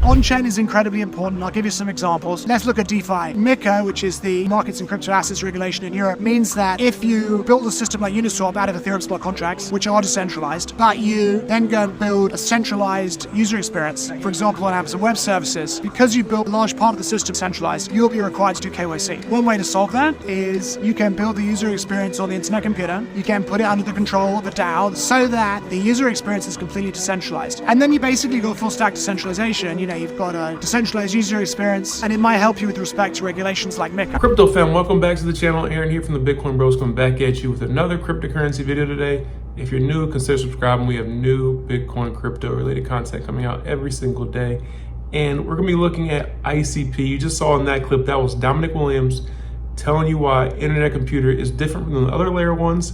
On-chain is incredibly important. I'll give you some examples. Let's look at DeFi. MiCA, which is the Markets and Crypto Assets Regulation in Europe, means that if you build a system like Uniswap out of Ethereum smart contracts, which are decentralized, but you then go and build a centralized user experience, for example, on Amazon Web Services, because you built a large part of the system centralized, you'll be required to do KYC. One way to solve that is you can build the user experience on the internet computer, you can put it under the control of the DAO so that the user experience is completely decentralized. And then you basically go full stack decentralization. You've got a decentralized user experience, and it might help you with respect to regulations like MiCA. Crypto fam, welcome back to the channel. Aaron here from the Bitcoin Bros coming back at you with another cryptocurrency video today. If you're new, consider subscribing. We have new Bitcoin crypto related content coming out every single day. And we're gonna be looking at ICP. You just saw in that clip, that was Dominic Williams telling you why Internet Computer is different from the other layer ones,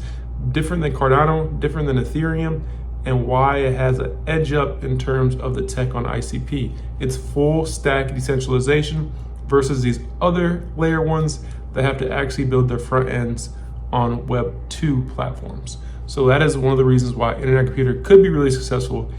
different than Cardano, different than Ethereum, and why it has an edge up in terms of the tech on ICP. It's full stack decentralization versus these other layer ones that have to actually build their front ends on Web 2 platforms. So that is one of the reasons why Internet Computer could be really successful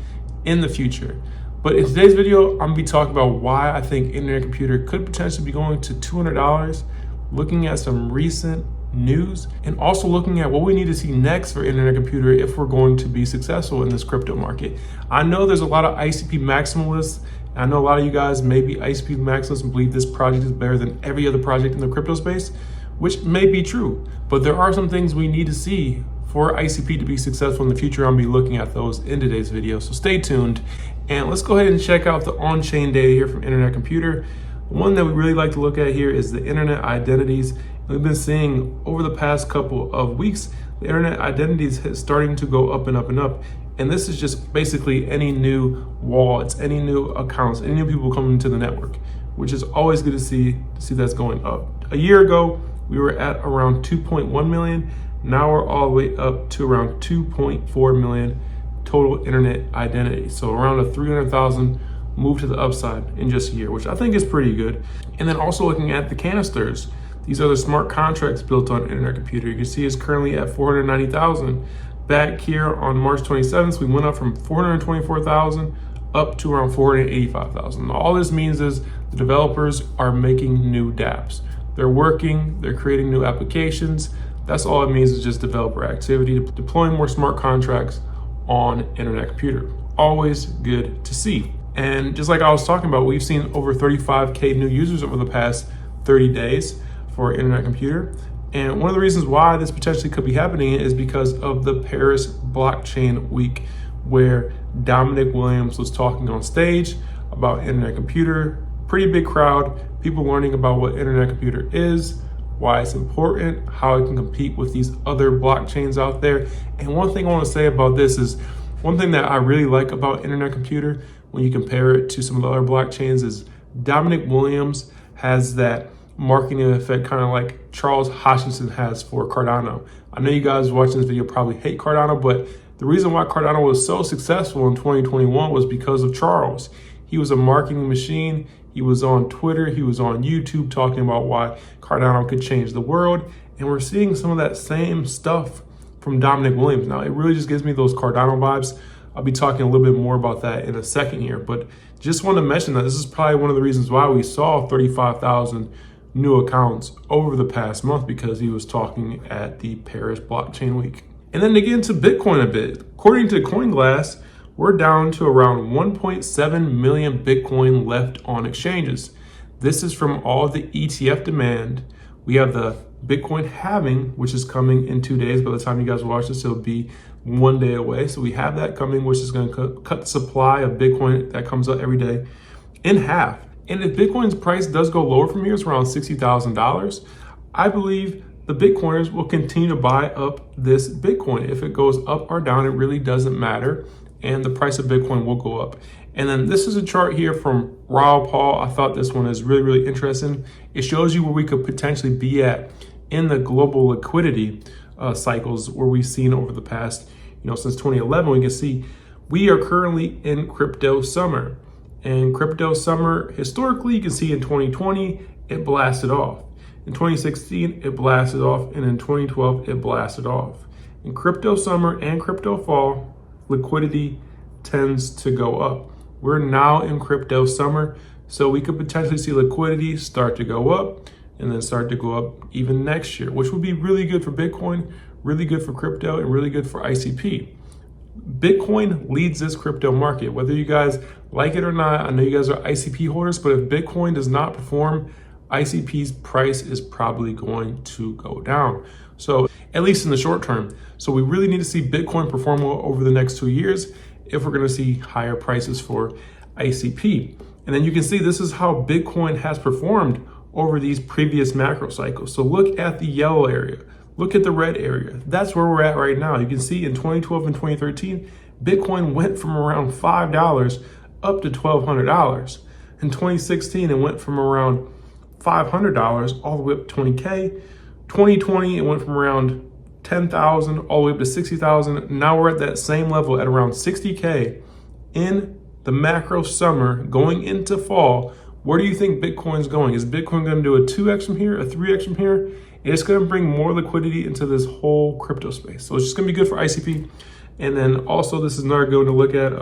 in the future. But in today's video, I'm gonna be talking about why I think Internet Computer could potentially be going to $200, looking at some recent news, and also looking at what we need to see next for Internet Computer if we're going to be successful in this crypto market. I know there's a lot of ICP maximalists. I know a lot of you guys may be ICP maximalists and believe this project is better than every other project in the crypto space, which may be true, but there are some things we need to see for ICP to be successful in the future. I'll be looking at those in today's video, so stay tuned. And let's go ahead and check out the on-chain data here from Internet Computer. The one that we really like to look at here is the internet identities. We've been seeing over the past couple of weeks, the internet identities is starting to go up and up and up. And this is just basically any new wallets, any new accounts, any new people coming into the network, which is always good to see that's going up. A year ago, we were at around 2.1 million. Now we're all the way up to around 2.4 million total internet identities. So around a 300,000 move to the upside in just a year, which I think is pretty good. And then also looking at the canisters, these are the smart contracts built on Internet Computer. You can see it's currently at 490,000. Back here on March 27th, we went up from 424,000 up to around 485,000. All this means is the developers are making new dApps. They're working, they're creating new applications. That's all it means, is just developer activity, deploying more smart contracts on Internet Computer. Always good to see. And just like I was talking about, we've seen over 35K new users over the past 30 days for Internet Computer. And one of the reasons why this potentially could be happening is because of the Paris Blockchain Week, where Dominic Williams was talking on stage about Internet Computer. Pretty big crowd, people learning about what Internet Computer is, why it's important, how it can compete with these other blockchains out there. And one thing I want to say about this is, one thing that I really like about Internet Computer when you compare it to some of the other blockchains is Dominic Williams has that marketing effect, kind of like Charles Hoskinson has for Cardano. I know you guys watching this video probably hate Cardano, but the reason why Cardano was so successful in 2021 was because of Charles. He was a marketing machine. He was on Twitter, he was on YouTube talking about why Cardano could change the world. And we're seeing some of that same stuff from Dominic Williams. Now, it really just gives me those Cardano vibes. I'll be talking a little bit more about that in a second here, but just want to mention that this is probably one of the reasons why we saw 35,000 new accounts over the past month, because he was talking at the Paris Blockchain Week. And then to get into Bitcoin a bit, according to CoinGlass, we're down to around 1.7 million Bitcoin left on exchanges. This is from all the ETF demand. We have the Bitcoin halving, which is coming in 2 days. By the time you guys watch this, it'll be 1 day away. So we have that coming, which is going to cut the supply of Bitcoin that comes up every day in half. And if Bitcoin's price does go lower from here, it's around $60,000, I believe the Bitcoiners will continue to buy up this Bitcoin. If it goes up or down, it really doesn't matter, and the price of Bitcoin will go up. And then this is a chart here from Raoul Pal. I thought this one is really, really interesting. It shows you where we could potentially be at in the global liquidity cycles, where we've seen over the past, since 2011. We can see we are currently in crypto summer. And crypto summer, historically, you can see in 2020, it blasted off. In 2016, it blasted off. And in 2012, it blasted off. In crypto summer and crypto fall, liquidity tends to go up. We're now in crypto summer, so we could potentially see liquidity start to go up and then start to go up even next year, which would be really good for Bitcoin, really good for crypto, and really good for ICP. Bitcoin leads this crypto market, whether you guys like it or not. I know you guys are ICP holders, but if Bitcoin does not perform, ICP's price is probably going to go down. So at least in the short term. So we really need to see Bitcoin perform well over the next 2 years if we're going to see higher prices for ICP. And then you can see this is how Bitcoin has performed over these previous macro cycles. So look at the yellow area. Look at the red area. That's where we're at right now. You can see in 2012 and 2013, Bitcoin went from around $5 up to $1,200. In 2016, it went from around $500 all the way up to 20K. 2020, it went from around 10,000 all the way up to 60,000. Now we're at that same level at around 60K in the macro summer going into fall. Where do you think Bitcoin's going? Is Bitcoin going to do a 2x from here, a 3x from here? It's going to bring more liquidity into this whole crypto space. So it's just going to be good for ICP. And then also, this is another good one to look at.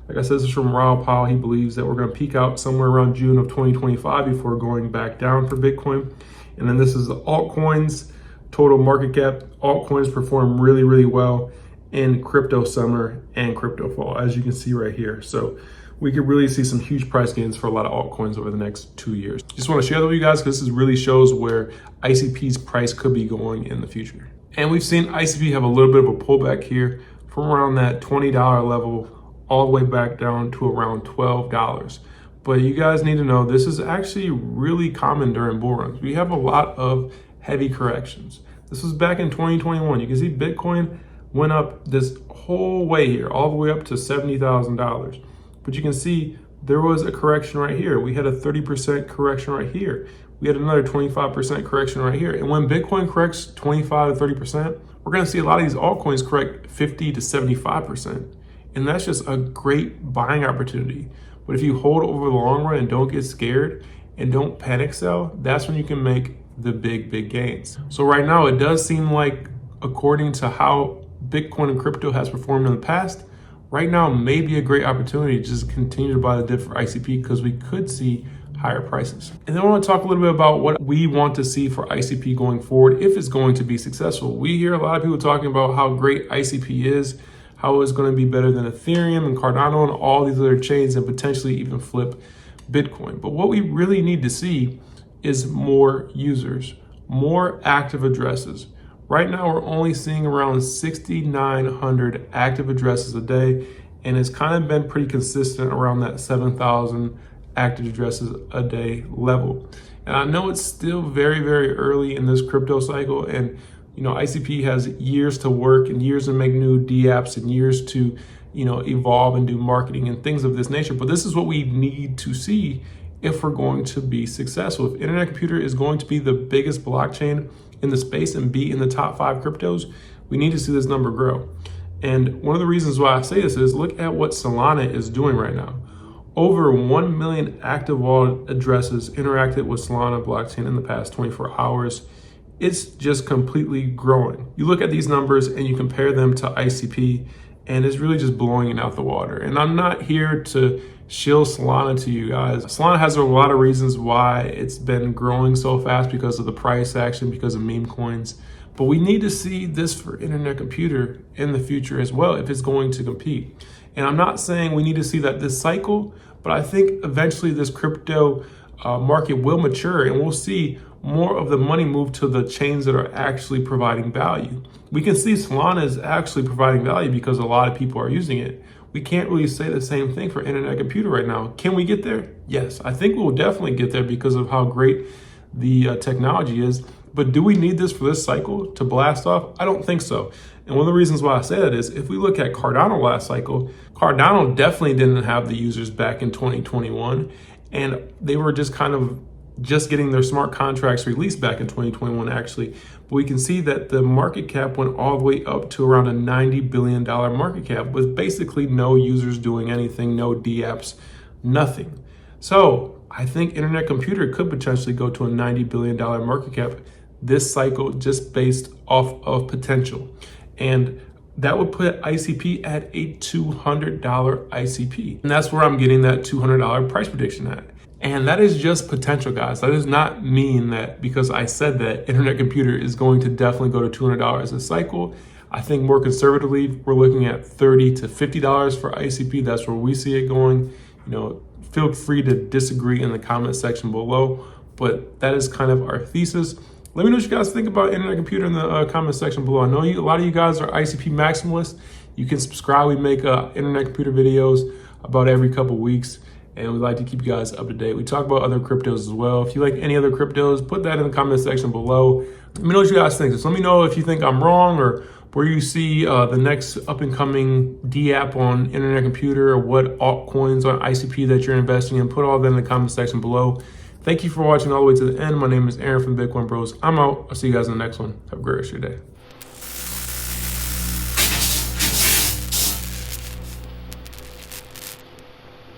Like I said, this is from Raoul Powell. He believes that we're going to peak out somewhere around June of 2025 before going back down for Bitcoin. And then this is the altcoins, total market cap. Altcoins perform really, really well in crypto summer and crypto fall, as you can see right here. So we could really see some huge price gains for a lot of altcoins over the next 2 years. Just want to share that with you guys because this really shows where ICP's price could be going in the future. And we've seen ICP have a little bit of a pullback here from around that $20 level all the way back down to around $12. But you guys need to know this is actually really common during bull runs. We have a lot of heavy corrections. This was back in 2021. You can see Bitcoin went up this whole way here, all the way up to $70,000. But you can see there was a correction right here. We had a 30% correction right here. We had another 25% correction right here. And when Bitcoin corrects 25 to 30%, we're going to see a lot of these altcoins correct 50 to 75%. And that's just a great buying opportunity. But if you hold over the long run and don't get scared and don't panic sell, that's when you can make the big gains. So right now, it does seem like, according to how Bitcoin and crypto has performed in the past, right now may be a great opportunity to just continue to buy the dip for ICP because we could see higher prices. And then I want to talk a little bit about what we want to see for ICP going forward if it's going to be successful. We hear a lot of people talking about how great ICP is, how it's going to be better than Ethereum and Cardano and all these other chains and potentially even flip Bitcoin. But what we really need to see is more users, more active addresses. Right now, we're only seeing around 6,900 active addresses a day, and it's kind of been pretty consistent around that 7,000 active addresses a day level. And I know it's still very, very early in this crypto cycle, and ICP has years to work and years to make new dApps and years to evolve and do marketing and things of this nature. But this is what we need to see if we're going to be successful. If Internet Computer is going to be the biggest blockchain in the space and be in the top 5 cryptos, we need to see this number grow. And one of the reasons why I say this is look at what Salana is doing right now. Over 1 million active wallet addresses interacted with Salana blockchain in the past 24 hours. It's just completely growing. You look at these numbers and you compare them to ICP, and it's really just blowing it out the water. And I'm not here to shill Salana to you guys. Salana has a lot of reasons why it's been growing so fast, because of the price action, because of meme coins. But we need to see this for Internet Computer in the future as well if it's going to compete. And I'm not saying we need to see that this cycle, but I think eventually this crypto market will mature and we'll see more of the money move to the chains that are actually providing value. We can see Salana is actually providing value because a lot of people are using it. We can't really say the same thing for Internet Computer right now. Can we get there? Yes, I think we'll definitely get there because of how great the technology is. But do we need this for this cycle to blast off? I don't think so. And one of the reasons why I say that is if we look at Cardano last cycle, Cardano definitely didn't have the users back in 2021. And they were just kind of just getting their smart contracts released back in 2021, actually. But we can see that the market cap went all the way up to around a $90 billion market cap with basically no users doing anything, no dApps, nothing. So I think Internet Computer could potentially go to a $90 billion market cap this cycle just based off of potential. And that would put ICP at a $200 ICP. And that's where I'm getting that $200 price prediction at. And that is just potential, guys. That does not mean that because I said that Internet Computer is going to definitely go to $200 a cycle. I think more conservatively, we're looking at $30 to $50 for ICP. That's where we see it going. Feel free to disagree in the comment section below, but that is kind of our thesis. Let me know what you guys think about Internet Computer in the comment section below. I know a lot of you guys are ICP maximalists. You can subscribe. We make Internet Computer videos about every couple weeks, and we like to keep you guys up to date. We talk about other cryptos as well. If you like any other cryptos, put that in the comment section below. Let me know what you guys think. Just let me know if you think I'm wrong or where you see the next up and coming D app on Internet Computer, or what altcoins on ICP that you're investing in. Put all that in the comment section below. Thank you for watching all the way to the end. My name is Aaron from Bitcoin Bros. I'm out. I'll see you guys in the next one. Have a great rest of your day.